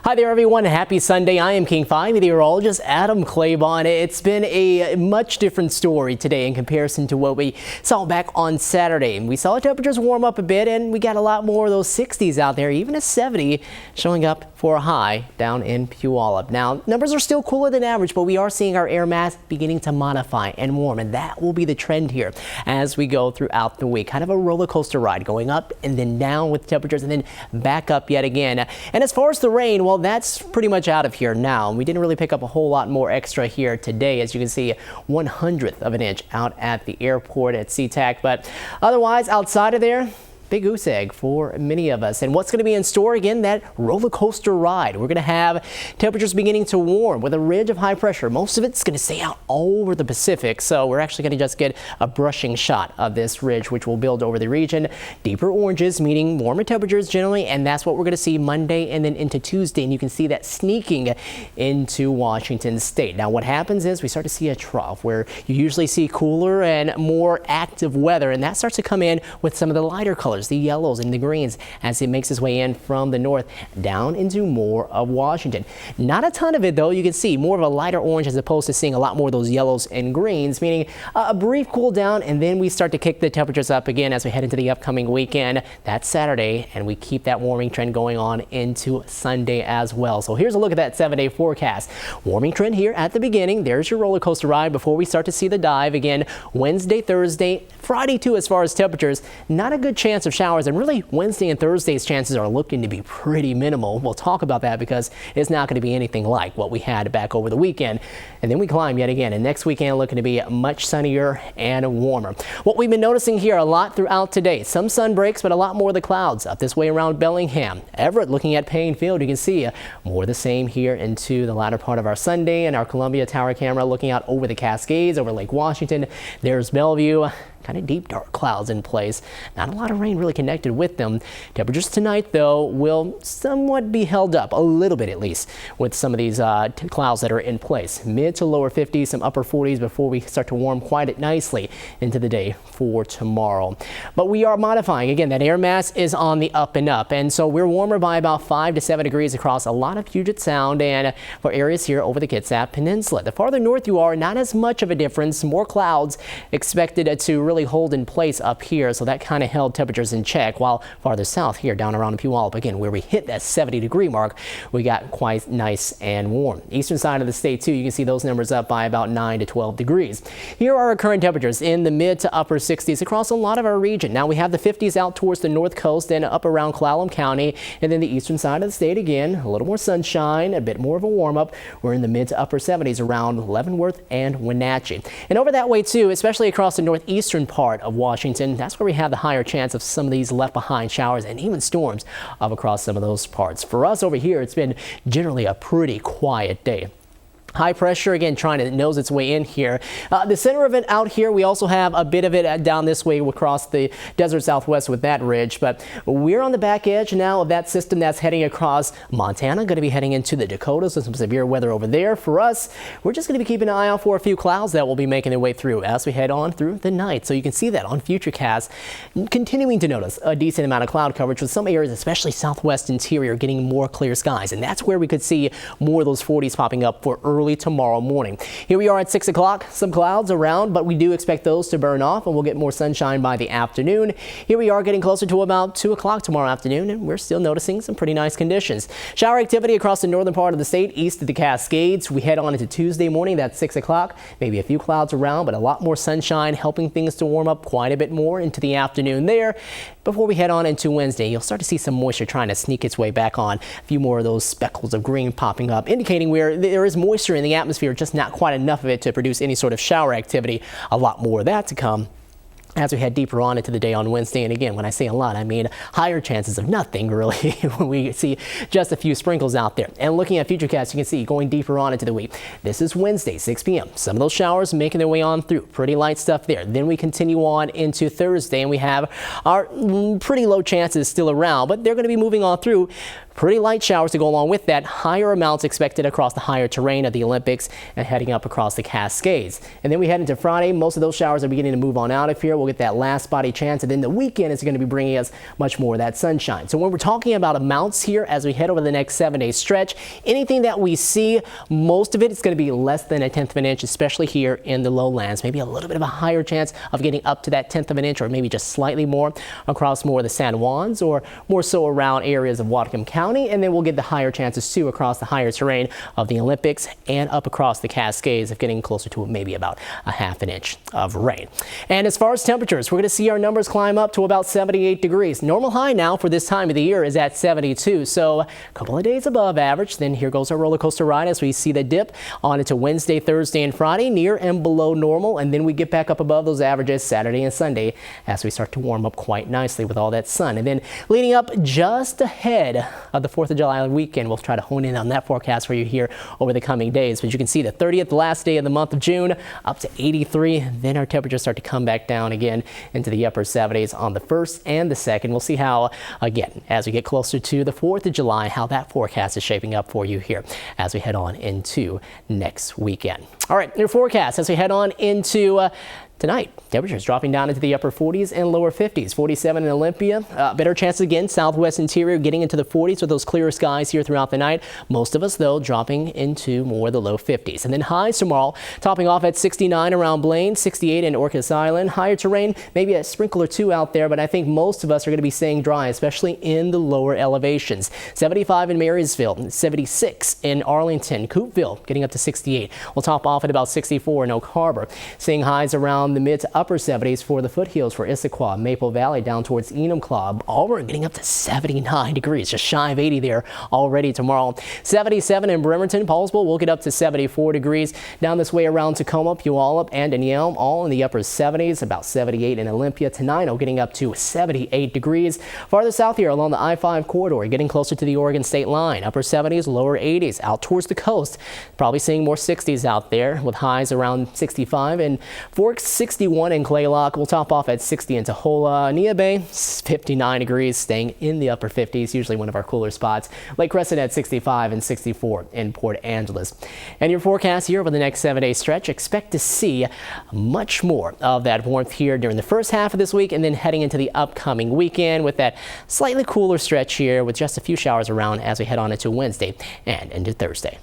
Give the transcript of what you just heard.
Hi there, everyone. Happy Sunday. I am King 5 meteorologist Adam Claibon. It's been a much different story today in comparison to what we saw back on Saturday. We saw temperatures warm up a bit, and we got a lot more of those 60s out there, even a 70 showing up for a high down in Puyallup. Now, numbers are still cooler than average, but we are seeing our air mass beginning to modify and warm, and that will be the trend here as we go throughout the week. Kind of a roller coaster ride, going up and then down with temperatures and then back up yet again. And as far as the rain, well, that's pretty much out of here now. We didn't really pick up a whole lot more extra here today. As you can see, 1/100th of an inch out at the airport at SeaTac. But otherwise, outside of there, big goose egg for many of us. And what's going to be in store again? That roller coaster ride. We're going to have temperatures beginning to warm with a ridge of high pressure. Most of it's going to stay out all over the Pacific. So we're actually going to just get a brushing shot of this ridge, which will build over the region. Deeper oranges, meaning warmer temperatures generally. And that's what we're going to see Monday and then into Tuesday. And you can see that sneaking into Washington state. Now, what happens is we start to see a trough where you usually see cooler and more active weather. And that starts to come in with some of the lighter colors, the yellows and the greens, as it makes its way in from the north down into more of Washington. Not a ton of it, though. You can see more of a lighter orange as opposed to seeing a lot more of those yellows and greens, meaning a brief cool down, and then we start to kick the temperatures up again as we head into the upcoming weekend. That's Saturday, and we keep that warming trend going on into Sunday as well. So here's a look at that 7-day forecast. Warming trend here at the beginning. There's your roller coaster ride before we start to see the dive again Wednesday, Thursday, Friday too. As far as temperatures, not a good chance of showers, and really Wednesday and Thursday's chances are looking to be pretty minimal. We'll talk about that because it's not going to be anything like what we had back over the weekend. And then we climb yet again, and next weekend looking to be much sunnier and warmer. What we've been noticing here a lot throughout today, some sun breaks, but a lot more of the clouds up this way around Bellingham. Everett, looking at Payne Field, you can see more of the same here into the latter part of our Sunday, and our Columbia Tower camera looking out over the Cascades, over Lake Washington. There's Bellevue. Kind of deep, dark clouds in place. Not a lot of rain really connected with them. Temperatures tonight, though, will somewhat be held up, a little bit at least, with some of these clouds that are in place. Mid to lower 50s, some upper 40s before we start to warm quite nicely into the day for tomorrow. But we are modifying. Again, that air mass is on the up and up, and so we're warmer by about 5 to 7 degrees across a lot of Puget Sound and for areas here over the Kitsap Peninsula. The farther north you are, not as much of a difference. More clouds expected to really hold in place up here, so that kind of held temperatures in check, while farther south here down around Puyallup, again, where we hit that 70-degree mark, we got quite nice and warm. Eastern side of the state too, you can see those numbers up by about 9 to 12 degrees. Here are our current temperatures in the mid to upper 60s across a lot of our region. Now we have the 50s out towards the north coast and up around Clallam County, and then the eastern side of the state again, a little more sunshine, a bit more of a warm up. We're in the mid to upper 70s around Leavenworth and Wenatchee, and over that way too, especially across the northeastern part of Washington. That's where we have the higher chance of some of these left behind showers and even storms up across some of those parts. For us over here, it's been generally a pretty quiet day. High pressure, again, trying to nose its way in here. The center of it out here, we also have a bit of it down this way across the desert southwest with that ridge. But we're on the back edge now of that system that's heading across Montana, going to be heading into the Dakotas with some severe weather over there. For us, we're just going to be keeping an eye out for a few clouds that will be making their way through as we head on through the night. So you can see that on Futurecast, continuing to notice a decent amount of cloud coverage with some areas, especially southwest interior, getting more clear skies. And that's where we could see more of those 40s popping up for early tomorrow morning. Here we are at 6 o'clock, some clouds around, but we do expect those to burn off and we'll get more sunshine by the afternoon. Here we are getting closer to about 2 o'clock tomorrow afternoon, and we're still noticing some pretty nice conditions. Shower activity across the northern part of the state, east of the Cascades. We head on into Tuesday morning, that's 6 o'clock. Maybe a few clouds around, but a lot more sunshine, helping things to warm up quite a bit more into the afternoon there. Before we head on into Wednesday, you'll start to see some moisture trying to sneak its way back on. A few more of those speckles of green popping up, indicating where there is moisture in the atmosphere, just not quite enough of it to produce any sort of shower activity. A lot more of that to come as we head deeper on into the day on Wednesday. And again, when I say a lot, I mean higher chances of nothing really when we see just a few sprinkles out there. And looking at Futurecast, you can see going deeper on into the week. This is Wednesday, 6 p.m. Some of those showers making their way on through. Pretty light stuff there. Then we continue on into Thursday, and we have our pretty low chances still around, but they're going to be moving on through. Pretty light showers to go along with that. Higher amounts expected across the higher terrain of the Olympics and heading up across the Cascades. And then we head into Friday. Most of those showers are beginning to move on out of here. We'll get that last spotty chance, and then the weekend is going to be bringing us much more of that sunshine. So when we're talking about amounts here as we head over the next 7-day stretch, anything that we see, most of it is going to be less than 1/10 of an inch, especially here in the lowlands. Maybe a little bit of a higher chance of getting up to that 1/10 of an inch, or maybe just slightly more across more of the San Juans, or more so around areas of Whatcom County. And then we'll get the higher chances too across the higher terrain of the Olympics and up across the Cascades of getting closer to maybe about 1/2 inch of rain. And as far as temperatures, we're going to see our numbers climb up to about 78 degrees. Normal high now for this time of the year is at 72, so a couple of days above average. Then here goes our roller coaster ride as we see the dip on into Wednesday, Thursday, and Friday, near and below normal. And then we get back up above those averages Saturday and Sunday as we start to warm up quite nicely with all that sun. And then leading up just ahead of the 4th of July weekend, we'll try to hone in on that forecast for you here over the coming days. But you can see the 30th, the last day of the month of June, up to 83. Then our temperatures start to come back down again into the upper 70s on the 1st and the 2nd. We'll see how, again, as we get closer to the 4th of July, how that forecast is shaping up for you here as we head on into next weekend. All right, your forecast as we head on into tonight. Temperatures dropping down into the upper 40s and lower 50s. 47 in Olympia. Better chances again, southwest interior getting into the 40s with those clearer skies here throughout the night. Most of us, though, dropping into more of the low 50s. And then highs tomorrow, topping off at 69 around Blaine, 68 in Orcas Island. Higher terrain, maybe a sprinkle or two out there, but I think most of us are going to be staying dry, especially in the lower elevations. 75 in Marysville, 76 in Arlington. Coopville getting up to 68. We'll top off at about 64 in Oak Harbor. Seeing highs around the mid to upper 70s for the foothills for Issaquah, Maple Valley down towards Enumclaw. Auburn getting up to 79 degrees, just shy of 80 there already tomorrow. 77 in Bremerton. Paulsville will get up to 74 degrees. Down this way around Tacoma, Puyallup, and Yelm, all in the upper 70s. About 78 in Olympia. Tenino getting up to 78 degrees. Farther south here along the I-5 corridor, getting closer to the Oregon state line. Upper 70s, lower 80s. Out towards the coast, probably seeing more 60s out there with highs around 65 and Forks, 61 in Claylock. We'll top off at 60 in Tahola. Nia Bay, 59 degrees, staying in the upper 50s, usually one of our cooler spots. Lake Crescent at 65 and 64 in Port Angeles. And your forecast here over the next 7-day stretch, expect to see much more of that warmth here during the first half of this week and then heading into the upcoming weekend with that slightly cooler stretch here with just a few showers around as we head on into Wednesday and into Thursday.